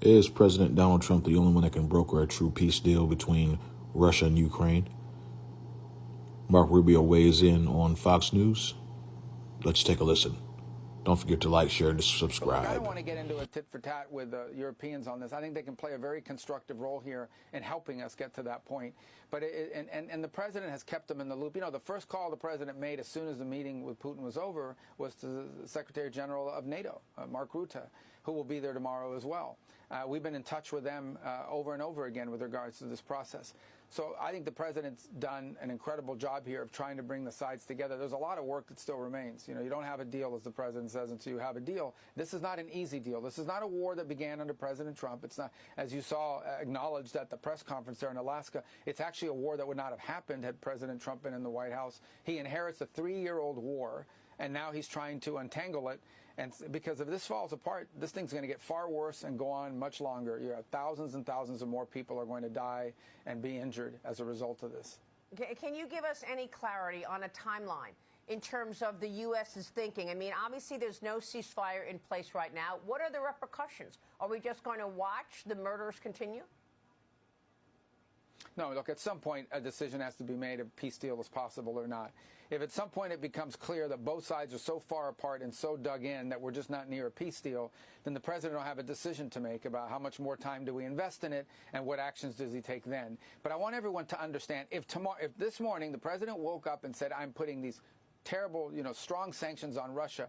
Is President Donald Trump the only one that can broker a true peace deal between Russia and Ukraine? Marco Rubio weighs in on Fox News. Let's take a listen. Don't forget to like, share, and subscribe. Look, I don't want to get into a tit-for-tat with the Europeans on this. I think they can play a very constructive role here in helping us get to that point. But and the president has kept them in the loop. You know, the first call the president made as soon as the meeting with Putin was over was to the Secretary General of NATO, Mark Rutte, who will be there tomorrow as well. We've been in touch with them over and over again with regards to this process. So I think the president's done an incredible job here of trying to bring the sides together. There's a lot of work that still remains. You know, you don't have a deal, as the president says, until you have a deal. This is not an easy deal. This is not a war that began under President Trump. It's not, as you saw acknowledged at the press conference there in Alaska, it's actually a war that would not have happened had President Trump been in the White House. He inherits a 3-year-old war, and now he's trying to untangle it. And because if this falls apart, this thing's going to get far worse and go on much longer. You have thousands and thousands of more people are going to die and be injured as a result of this. Can you give us any clarity on a timeline in terms of the U.S.'s thinking? I mean, obviously there's no ceasefire in place right now. What are the repercussions? Are we just going to watch the murders continue? No, look, at some point a decision has to be made if a peace deal is possible or not. If at some point it becomes clear that both sides are so far apart and so dug in that we're just not near a peace deal, then the president will have a decision to make about how much more time do we invest in it and what actions does he take then. But I want everyone to understand, if this morning the president woke up and said, I'm putting these terrible, strong sanctions on Russia,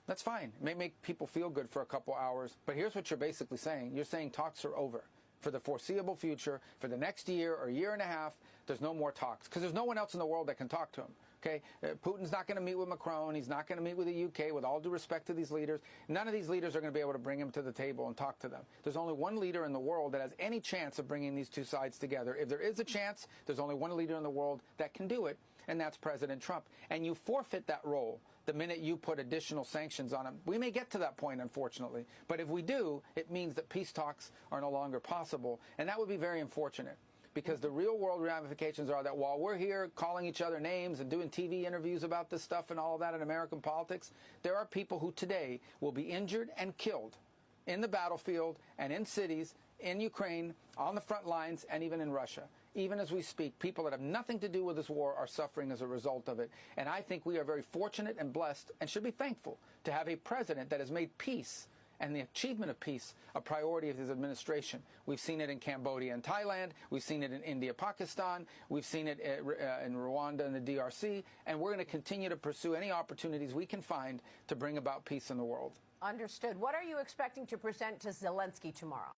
that's fine. It may make people feel good for a couple hours, but here's what you're basically saying. You're saying talks are over. For the foreseeable future, for the next year or year and a half, there's no more talks because there's no one else in the world that can talk to him. Okay, Putin's not going to meet with Macron. He's not going to meet with the UK. With all due respect to these leaders, none of these leaders are going to be able to bring him to the table and talk to them. There's only one leader in the world that has any chance of bringing these two sides together. If there is a chance, there's only one leader in the world that can do it, and that's President Trump. And you forfeit that role the minute you put additional sanctions on him. We may get to that point, unfortunately, but if we do, it means that peace talks are no longer possible, and that would be very unfortunate. Because the real world ramifications are that while we're here calling each other names and doing TV interviews about this stuff and all of that in American politics, there are people who today will be injured and killed in the battlefield and in cities, in Ukraine, on the front lines, and even in Russia. Even as we speak, people that have nothing to do with this war are suffering as a result of it. And I think we are very fortunate and blessed and should be thankful to have a president that has made peace and the achievement of peace a priority of his administration. We've seen it in Cambodia and Thailand. We've seen it in India, Pakistan. We've seen it in Rwanda and the DRC. And we're going to continue to pursue any opportunities we can find to bring about peace in the world. Understood. What are you expecting to present to Zelensky tomorrow?